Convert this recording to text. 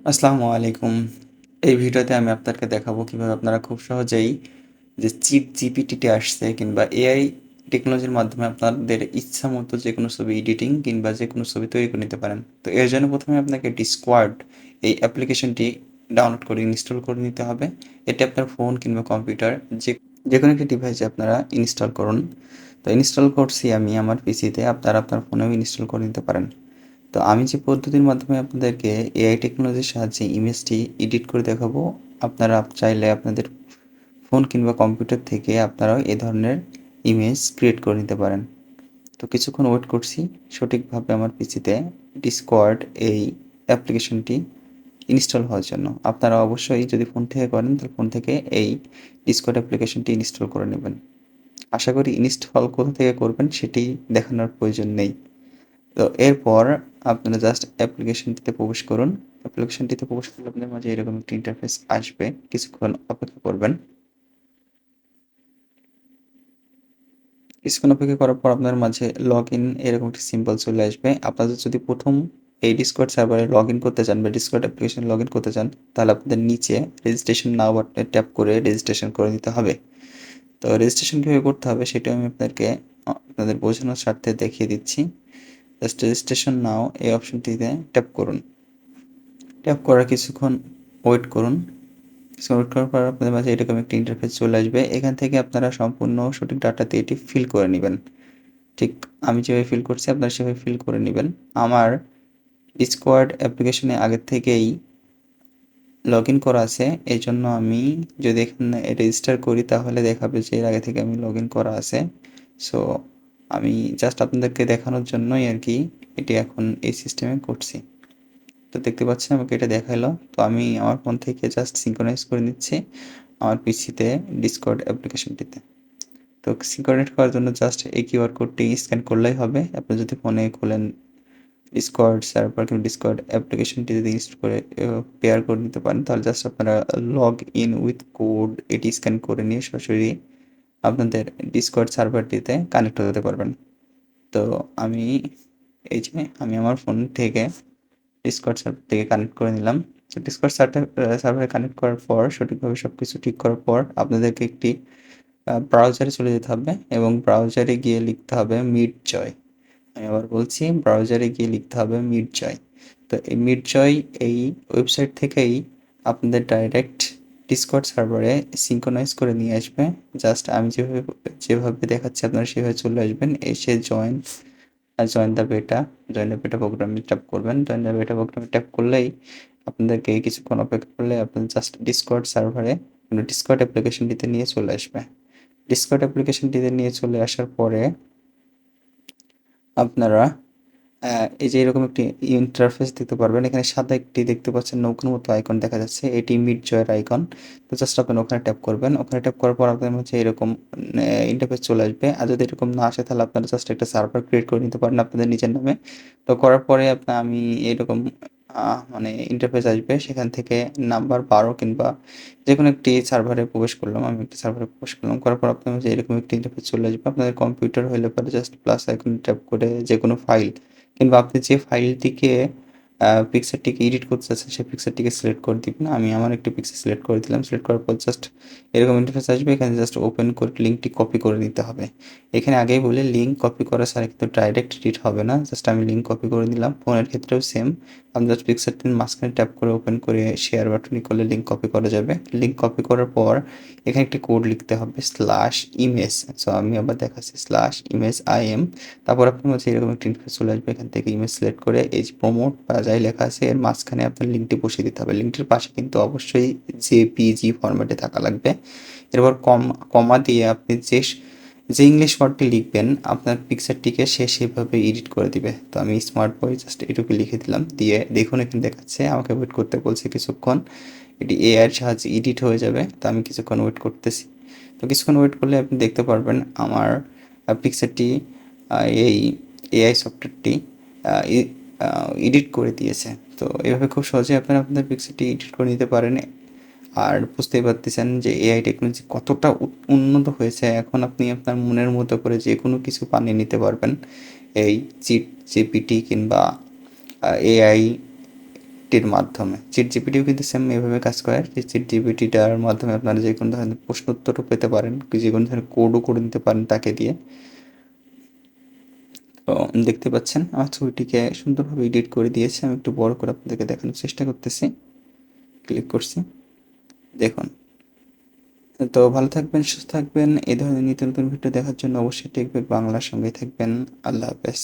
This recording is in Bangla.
আসসালামু আলাইকুম। এই ভিডিওতে আমি আপনাদেরকে দেখাবো কিভাবে আপনারা খুব সহজেই যে চিট জিপিটিটি আসছে কিংবা এআই টেকনোলজির মাধ্যমে আপনাদের ইচ্ছা মতো যে কোনো ছবি এডিটিং কিংবা যে কোনো ছবি তৈরি করে নিতে পারেন। তো এর জন্য প্রথমে আপনাকে ডিসকর্ড এই অ্যাপ্লিকেশনটি ডাউনলোড করে ইনস্টল করে নিতে হবে। এটি আপনার ফোন কিংবা কম্পিউটার যে যে কোনো একটি ডিভাইসে আপনারা ইনস্টল করুন। তো ইনস্টল করছি আমি আমার পিসিতে, আপনারা আপনার ফোনেও ইনস্টল করে নিতে পারেন। তো আমি যে পদ্ধতির মাধ্যমে আপনাদেরকে এআই টেকনোলজির সাহায্যে ইমেজটি এডিট করে দেখাবো, আপনারা চাইলে আপনাদের ফোন কিংবা কম্পিউটার থেকে আপনারাও এ ধরনের ইমেজ ক্রিয়েট করে নিতে পারেন। তো কিছুক্ষণ ওয়েট করছি সঠিকভাবে আমার পিসিতে ডিসকর্ড এই অ্যাপ্লিকেশনটি ইনস্টল হওয়ার জন্য। আপনারা অবশ্যই যদি ফোন থেকে করেন তাহলে ফোন থেকে এই ডিসকর্ড অ্যাপ্লিকেশনটি ইনস্টল করে নেবেন। আশা করি ইনস্টল কোথা থেকে করবেন সেটি দেখানোর প্রয়োজন নেই। তো এরপর আপনারা জাস্ট অ্যাপ্লিকেশনটিতে প্রবেশ করুন। অ্যাপ্লিকেশনটিতে প্রবেশ করলে আপনাদের মাঝে এরকম একটি ইন্টারফেস আসবে। কিছুক্ষণ অপেক্ষা করবেন। কিছুক্ষণ অপেক্ষা করার পর আপনার মাঝে লগইন এরকম একটি সিম্বল চলে আসবে। আপনাদের যদি প্রথম এই ডিসকর্ড সার্ভারে লগইন করতে চান বা ডিসকর্ড অ্যাপ্লিকেশনে লগইন করতে চান, তাহলে আপনাদের নিচে রেজিস্ট্রেশন নাও বাটনে ট্যাপ করে রেজিস্ট্রেশন করে নিতে হবে। তো রেজিস্ট্রেশন কীভাবে করতে হবে সেটাও আমি আপনাদের বোঝানোর স্বার্থে দেখিয়ে দিচ্ছি। জাস্ট রেজিস্ট্রেশন নাও এই অপশনটিতে ট্যাপ করুন। ট্যাপ করার কিছুক্ষণ ওয়েট করুন। কিছুক্ষণ ওয়েট করার পর আপনাদের মাঝে এরকম একটি ইন্টারফেস চলে আসবে। এখান থেকে আপনারা সম্পূর্ণ সঠিক ডাটা দিয়ে এটি ফিল করে নেবেন। ঠিক আমি যেভাবে ফিল করছি আপনারা সেভাবে ফিল করে নেবেন। আমার ডিসকর্ড অ্যাপ্লিকেশনে আগের থেকেই লগ ইন করা আছে। এই জন্য আমি যদি এখানে রেজিস্টার করি তাহলে দেখাবে যে এর আগে থেকে আমি লগ ইন করা আছে। সো আমি জাস্ট আপনাদেরকে দেখানোর জন্যই আর কি এটি এখন এই সিস্টেমে করছি। তো দেখতে পাচ্ছেন আমাকে এটা দেখাইলো। তো আমি আমার ফোন থেকে জাস্ট সিঙ্ক্রোনাইজ করে নিচ্ছি আমার পিসিতে ডিসকর্ড অ্যাপ্লিকেশনটিতে। তো সিঙ্ক্রোনাইজ করার জন্য জাস্ট এই কিউআর কোডটি স্ক্যান করলেই হবে। আপনি যদি ফোনে খোলেন ডিসকর্ড সার্ভার কিংবা ডিসকর্ড অ্যাপ্লিকেশনটি যদি ইনস্টল করে পেয়ার করে নিতে পারেন তাহলে জাস্ট আপনারা লগ ইন উইথ কোড এটি স্ক্যান করে নিয়ে সরাসরি আপনাদের ডিসকর্ড সার্ভারটিতে কানেক্ট হতে পারবেন। তো আমি এই যে আমি আমার ফোন থেকে ডিসকর্ড সার্ভার থেকে কানেক্ট করে নিলাম। তো ডিসকর্ড সার্ভারে কানেক্ট করার পর সঠিকভাবে সব কিছু ঠিক করার পর আপনাদেরকে একটি ব্রাউজারে চলে যেতে হবে এবং ব্রাউজারে গিয়ে লিখতে হবে মিডজয়। আমি আবার বলছি ব্রাউজারে গিয়ে লিখতে হবে মিডজয়। তো এই মিডজয় এই ওয়েবসাইট থেকেই আপনাদের ডাইরেক্ট ডিসকর্ড সার্ভারে সিঙ্ক্রোনাইজ করে নিয়ে আসবে। জাস্ট আমি যেভাবে যেভাবে দেখাচ্ছি আপনারা সেভাবে চলে আসবেন, এসে জয়েন দ্য বেটা প্রোগ্রামে ট্যাপ করবেন। জয়েন দ্য বেটা প্রোগ্রামে ট্যাপ করলেই আপনাদেরকে কিছুক্ষণ অপেক্ষা করলে আপনাদের জাস্ট ডিসকর্ড সার্ভারে ডিসকর্ড অ্যাপ্লিকেশনটিতে নিয়ে চলে আসবে। ডিসকর্ড অ্যাপ্লিকেশনটিতে নিয়ে চলে আসার পরে আপনারা এই যে এরকম একটি ইন্টারফেস দেখতে পারবেন। এখানে সাদা একটি দেখতে পাচ্ছেন নৌকার মতো আইকন দেখা যাচ্ছে, এটি মিডজয়ের আইকন। তো জাস্ট আপনারা ওখানে ট্যাপ করবেন। ওখানে ট্যাপ করার পর আপনাদের হচ্ছে এরকম ইন্টারফেস চলে আসবে। আর যদি এরকম না আসে তাহলে আপনারা জাস্ট একটা সার্ভার ক্রিয়েট করে নিতে পারেন আপনাদের নিজের নামে। তো করার পরে আমি এরকম মানে ইন্টারফেস আসবে, সেখান থেকে নাম্বার 12 কিংবা যেকোনো একটি সার্ভারে প্রবেশ করলাম। আমি একটা সার্ভারে প্রবেশ করলাম, করার পর আপনার যে এরকম একটি ইন্টারফেস চলে আসবে। আপনাদের কম্পিউটার হলে পরে জাস্ট প্লাস আইকন ট্যাপ করে যেকোনো ফাইল কিংবা আপনি যে ফাইলটিকে পিকচারটিকে এডিট করতে চাচ্ছেন সেই পিকচারটিকে সিলেক্ট করে দিবেন। আমি আমার একটি পিকচার সিলেক্ট করে দিলাম। সিলেক্ট করার পর জাস্ট এরকম ইন্টারফেস আসবে। এখানে জাস্ট ওপেন করে লিঙ্কটি কপি করে নিতে হবে। এখানে আগেই বলি লিঙ্ক কপি করা ছাড়া কিন্তু ডাইরেক্ট এডিট হবে না। জাস্ট আমি লিঙ্ক কপি করে নিলাম। ফোনের ক্ষেত্রেও সেম। আপনি জাস্ট পিকচারটির মাঝখানে ট্যাপ করে ওপেন করে শেয়ার বাটনে করলে লিঙ্ক কপি করা যাবে। লিঙ্ক কপি করার পর এখানে একটি কোড লিখতে হবে /image। সো আমি আবার দেখাচ্ছি /image im। তারপর আপনার হচ্ছে এরকম একটা ইন্টারফেস চলে আসবে। এখান থেকে ইমেজ সিলেক্ট করে এই যে প্রমোট বা যাই লেখা আছে এর মাঝখানে আপনার লিঙ্কটি বসিয়ে দিতে হবে। লিঙ্কটির পাশে কিন্তু অবশ্যই জেপিজি ফরম্যাটে থাকা লাগবে। এরপর কমা দিয়ে আপনি যে ইংলিশ ওয়ার্ডটি লিখবেন আপনার পিকচারটিকে সে সেভাবে এডিট করে দিবে। তো আমি স্মার্ট বয় জাস্ট এটুকু লিখে দিলাম, দিয়ে দেখুন এখানে দেখাচ্ছে আমাকে ওয়েট করতে বলছে কিছুক্ষণ। এটি এআই এর সাহায্যে এডিট হয়ে যাবে। তো আমি কিছুক্ষণ ওয়েট করতেছি। তো কিছুক্ষণ ওয়েট করলে আপনি দেখতে পারবেন আমার পিকচারটি এই এআই সফটওয়্যারটি এডিট করে দিয়েছে। তো এভাবে খুব সহজে আপনারা আপনাদের পিকচারটি এডিট করে নিতে পারেন। আর বুঝতেই পারতেছেন যে এআই টেকনোলজি কতটা উন্নত হয়েছে। এখন আপনি আপনার মনের মতো করে যে কোনো কিছু বানিয়ে নিতে পারবেন এই জিপিটি কিংবা এআই জিপিটির মাধ্যমে। চিট জিপিটিও কিন্তু সেম এভাবে কাজ করে যে চিট জিপিটিটার মাধ্যমে আপনারা যে কোনো ধরনের প্রশ্ন উত্তরও পেতে পারেন, যে কোনো ধরনের কোডও করে নিতে পারেন তাকে দিয়ে। তো দেখতে পাচ্ছেন আমার ছবিটিকে সুন্দরভাবে এডিট করে দিয়েছে। আমি একটু বড় করে আপনাদেরকে দেখানোর চেষ্টা করতেছি। ক্লিক করছি, দেখুন। তো ভালো থাকবেন, সুস্থ থাকবেন। এই ধরনের নিত্য নতুন ভিডিও দেখার জন্য অবশ্যই টেকব্যাক বাংলার সঙ্গেই থাকবেন। আল্লাহ হাফেজ।